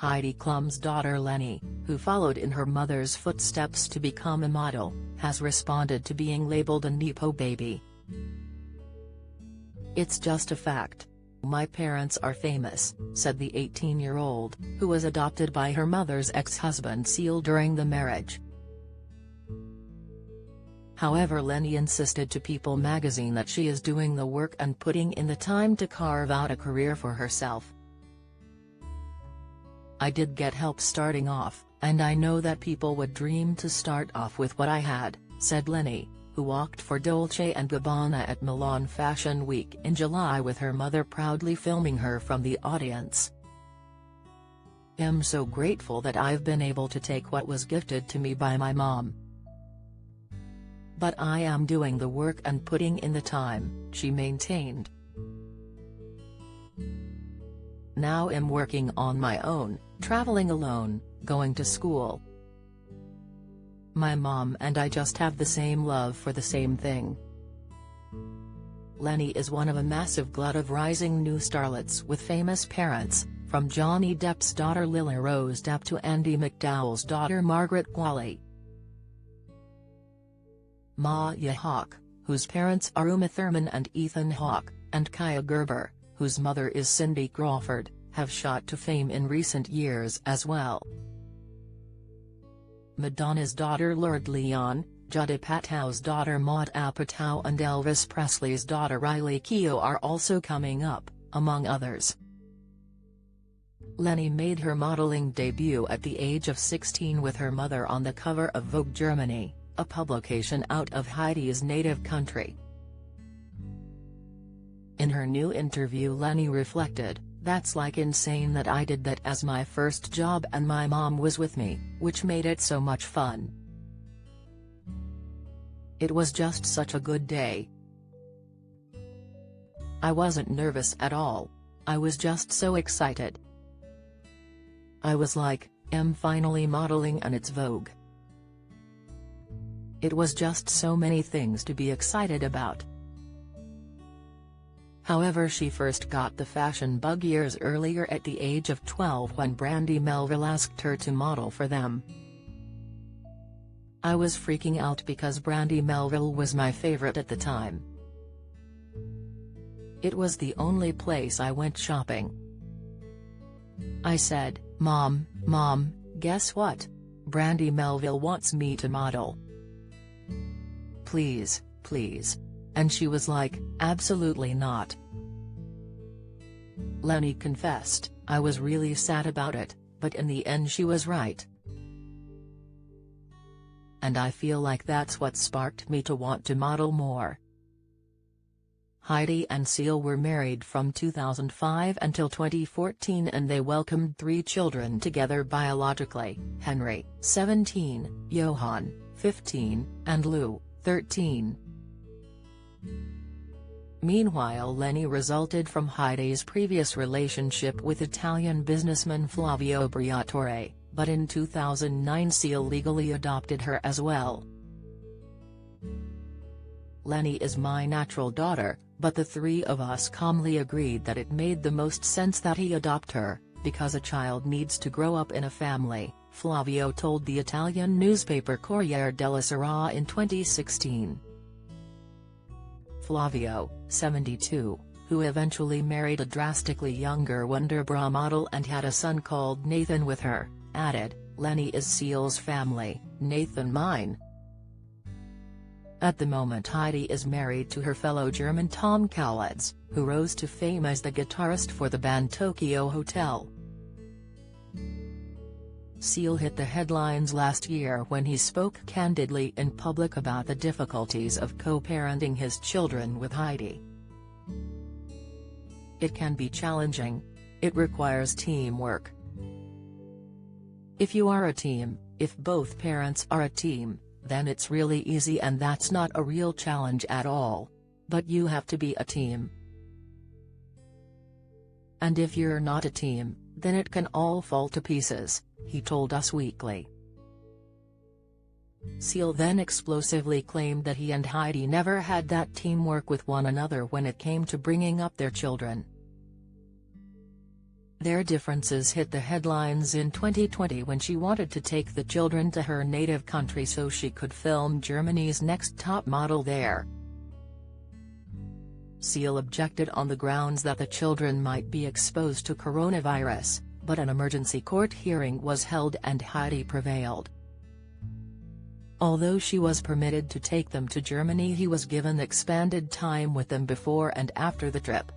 Heidi Klum's daughter Leni, who followed in her mother's footsteps to become a model, has responded to being labeled a nepo baby. "It's just a fact. My parents are famous," said the 18-year-old, who was adopted by her mother's ex-husband Seal during the marriage. However, Leni insisted to People magazine that she is doing the work and putting in the time to carve out a career for herself. "I did get help starting off, and I know that people would dream to start off with what I had," said Leni, who walked for Dolce & Gabbana at Milan Fashion Week in July with her mother proudly filming her from the audience. "I'm so grateful that I've been able to take what was gifted to me by my mom. But I am doing the work and putting in the time," she maintained. "Now I'm working on my own, traveling alone, going to school. My mom and I just have the same love for the same thing." Leni is one of a massive glut of rising new starlets with famous parents, from Johnny Depp's daughter Lily Rose Depp to Andie MacDowell's daughter Margaret Qualley. Maya Hawke, whose parents are Uma Thurman and Ethan Hawke, and Kaya Gerber, whose mother is Cindy Crawford, have shot to fame in recent years as well. Madonna's daughter Lourdes Leon, Judd Apatow's daughter Maud Apatow and Elvis Presley's daughter Riley Keough are also coming up, among others. Leni made her modeling debut at the age of 16 with her mother on the cover of Vogue Germany, a publication out of Heidi's native country. In her new interview, Leni reflected, "That's like insane that I did that as my first job and my mom was with me, which made it so much fun. It was just such a good day. I wasn't nervous at all. I was just so excited. I was like, I'm finally modeling and it's Vogue. It was just so many things to be excited about." However, she first got the fashion bug years earlier at the age of 12 when Brandy Melville asked her to model for them. "I was freaking out because Brandy Melville was my favorite at the time. It was the only place I went shopping. I said, Mom, guess what? Brandy Melville wants me to model. Please. And she was like, absolutely not." Leni confessed, "I was really sad about it, but in the end she was right. And I feel like that's what sparked me to want to model more." Heidi and Seal were married from 2005 until 2014 and they welcomed 3 children together biologically: Henry, 17, Johan, 15, and Lou, 13. Meanwhile, Leni resulted from Heidi's previous relationship with Italian businessman Flavio Briatore, but in 2009 Seal legally adopted her as well. "Leni is my natural daughter, but the 3 of us calmly agreed that it made the most sense that he adopt her, because a child needs to grow up in a family," Flavio told the Italian newspaper Corriere della Sera in 2016. Flavio, 72, who eventually married a drastically younger Wonder Bra model and had a son called Nathan with her, added, "Leni is Seal's family, Nathan mine." At the moment, Heidi is married to her fellow German Tom Kaulitz, who rose to fame as the guitarist for the band Tokyo Hotel. Seal hit the headlines last year when he spoke candidly in public about the difficulties of co-parenting his children with Heidi. "It can be challenging. It requires teamwork. If you are a team, if both parents are a team, then it's really easy and that's not a real challenge at all. But you have to be a team. And if you're not a team, then it can all fall to pieces," he told Us Weekly. Seal then explosively claimed that he and Heidi never had that teamwork with one another when it came to bringing up their children. Their differences hit the headlines in 2020 when she wanted to take the children to her native country so she could film Germany's Next Top Model there. Seal objected on the grounds that the children might be exposed to coronavirus, but an emergency court hearing was held and Heidi prevailed. Although she was permitted to take them to Germany, he was given expanded time with them before and after the trip.